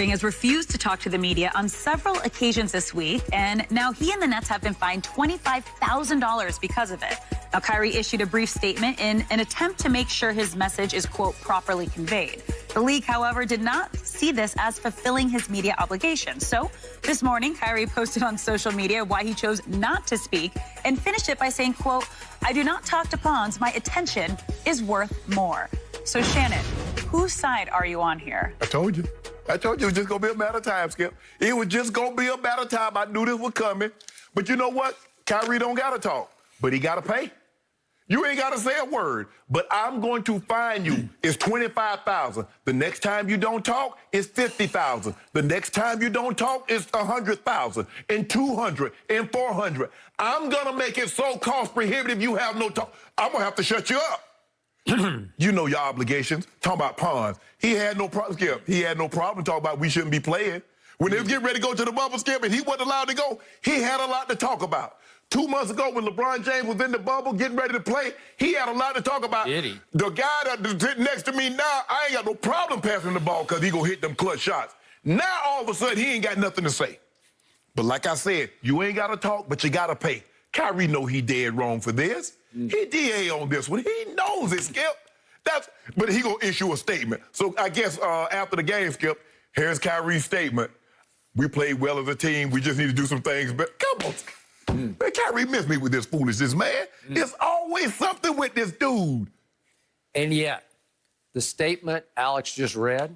Irving has refused to talk to the media on several occasions this week, and now he and the Nets have been fined $25,000 because of it. Now, Kyrie issued a brief statement in an attempt to make sure his message is, quote, properly conveyed. The league, however, did not see this as fulfilling his media obligations. So this morning, Kyrie posted on social media why he chose not to speak and finished it by saying, quote, "I do not talk to pawns. My attention is worth more." So, Shannon, whose side are you on here? I told you. It was just going to be a matter of time, Skip. It was just going to be a matter of time. I knew this was coming. But you know what? Kyrie don't got to talk, but he got to pay. You ain't got to say a word, but I'm going to fine you. It's $25,000. The next time you don't talk, it's $50,000. The next time you don't talk, it's $100,000 and $200 and $400. I'm going to make it so cost prohibitive you have no talk. I'm going to have to shut you up. You know your obligations. Talking about pawns. He had no problem, Skip. He had no problem talking about we shouldn't be playing. When they was getting ready to go to the bubble, Skip, and he wasn't allowed to go, he had a lot to talk about. 2 months ago, when LeBron James was in the bubble getting ready to play, he had a lot to talk about. Did he? The guy that's sitting next to me now, I ain't got no problem passing the ball because he gonna hit them clutch shots. Now, all of a sudden, he ain't got nothing to say. But like I said, you ain't got to talk, but you got to pay. Kyrie know he dead wrong for this. He DA on this one. He knows it, Skip. But he gonna issue a statement. So I guess after the game, Skip, here's Kyrie's statement. We played well as a team. We just need to do some things. But come on. Man, Kyrie missed me with this foolishness, man. There's always something with this dude. And yet, the statement Alex just read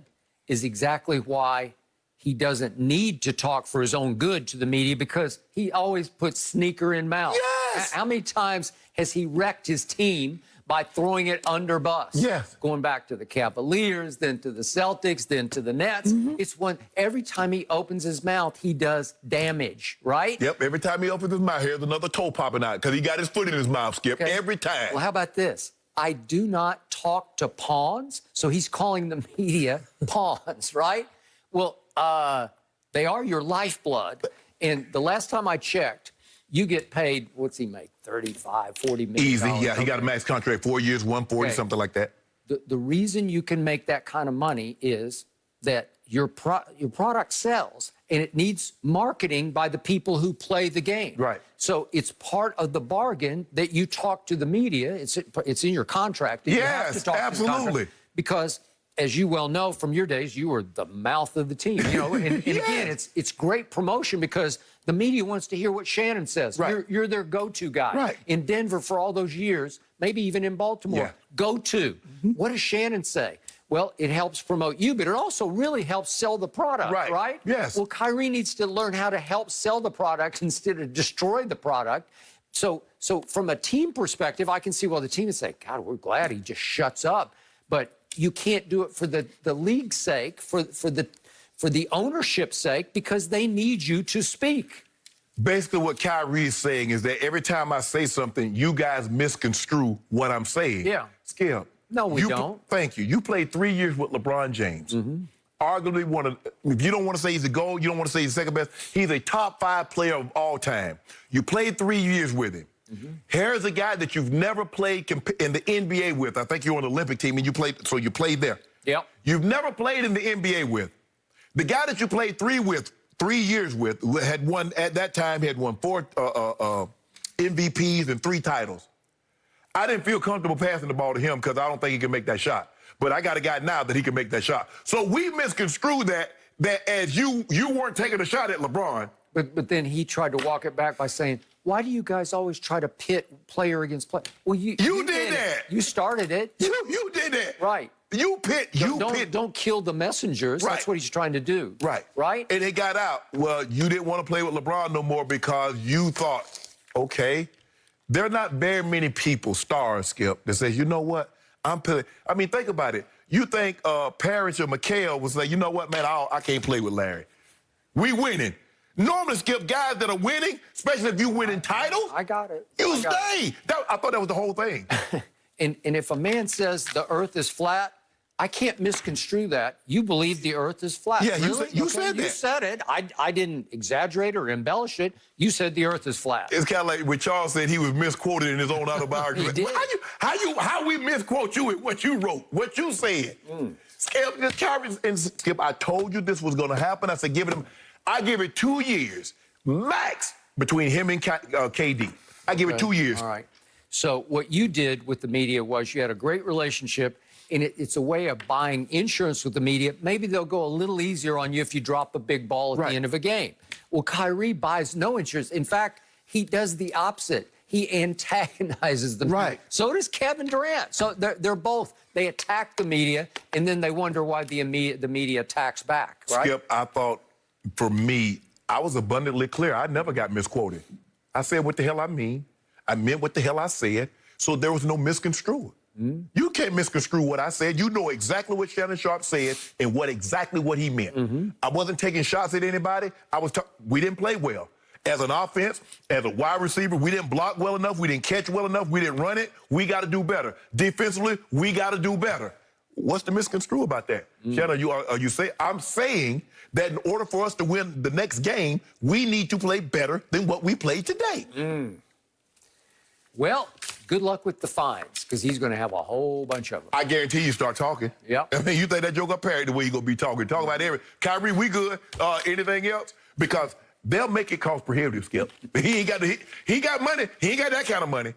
is exactly why he doesn't need to talk for his own good to the media, because he always puts sneaker in mouth. Yes! How many times has he wrecked his team by throwing it under bus? Yes. Going back to the Cavaliers, then to the Celtics, then to the Nets. It's every time he opens his mouth, he does damage, right? Yep, every time he opens his mouth, here's another toe popping out because he got his foot in his mouth, Skip, Okay. every time. Well, how about this? I do not talk to pawns, so he's calling the media pawns, right? Well, they are your lifeblood. And the last time I checked, you get paid, what's he make, 35, 40 million? Easy, yeah. He got a max contract, 4 years, 140, something like that. The reason you can make that kind of money is that your product sells, and it needs marketing by the people who play the game. Right. So it's part of the bargain that you talk to the media. It's in your contract. That you have to Yes, talk to the absolutely. contract, because, as you well know from your days, you were the mouth of the team. You know, and again, it's great promotion because the media wants to hear what Shannon says. Right. You're their go-to guy. Right. In Denver for all those years, maybe even in Baltimore. Yeah. Go-to. What does Shannon say? Well, it helps promote you, but it also really helps sell the product, right? Yes. Well, Kyrie needs to learn how to help sell the product instead of destroy the product. So from a team perspective, I can see, well, the team is saying, God, we're glad he just shuts up. But you can't do it for the league's sake, for the ownership's sake, because they need you to speak. Basically, what Kyrie is saying is that every time I say something, you guys misconstrue what I'm saying. Yeah. Skip. No, we don't. Thank you. You played 3 years with LeBron James. Arguably one of, if you don't want to say he's a GOAT, you don't want to say he's second best, he's a top 5 player of all time. You played 3 years with him. Here's a guy that you've never played in the NBA with. I think you're on the Olympic team and you played there. Yep. You've never played in the NBA with. The guy that you played 3 years with, had won, at that time, had won 4 MVPs and 3 titles. I didn't feel comfortable passing the ball to him because I don't think he can make that shot. But I got a guy now that he can make that shot. So we misconstrued that as you weren't taking a shot at LeBron. But then he tried to walk it back by saying, why do you guys always try to pit player against player? Well, you did that. You started it. You did that. Right. Don't kill the messengers. Right. That's what he's trying to do. Right. Right? And it got out. Well, you didn't want to play with LeBron no more because you thought, okay, there are not very many people, stars, Skip, that says, you know what, I'm playing. I mean, think about it. You think Parrish or McHale would say, you know what, man, I can't play with Larry. We winning. Normally, Skip, guys that are winning, especially if you winning titles, I got it. You stay. I thought that was the whole thing. And if a man says the earth is flat, I can't misconstrue that. You believe the earth is flat. Yeah, really? you said that. You said it. I didn't exaggerate or embellish it. You said the earth is flat. It's kind of like when Charles said he was misquoted in his own autobiography. He did. How we misquote you with what you wrote, what you said? Skip, Kyrie and Skip, I told you this was going to happen. I said, I give it 2 years max between him and KD. I give it 2 years. All right. So what you did with the media was you had a great relationship, and it's a way of buying insurance with the media. Maybe they'll go a little easier on you if you drop a big ball at the end of a game. Well, Kyrie buys no insurance. In fact, he does the opposite. He antagonizes them. Right. So does Kevin Durant. So they're both, they attack the media, and then they wonder why the media attacks back, right? Skip, I thought, for me, I was abundantly clear. I never got misquoted. I said what the hell I mean. I meant what the hell I said, so there was no misconstruing. You can't misconstrue what I said. You know exactly what Shannon Sharp said and exactly what he meant. I wasn't taking shots at anybody. We didn't play well. As an offense, as a wide receiver, we didn't block well enough. We didn't catch well enough. We didn't run it. We got to do better. Defensively, we got to do better. What's the misconstrue about that? Shannon, I'm saying that in order for us to win the next game, we need to play better than what we played today. Well, good luck with the fines, because he's going to have a whole bunch of them. I guarantee you start talking. Yep. I mean, you think that joke up parried the way you're going to be talking. Talk about Kyrie, we good. Anything else? Because they'll make it cost prohibitive, Skip. He got money. He ain't got that kind of money.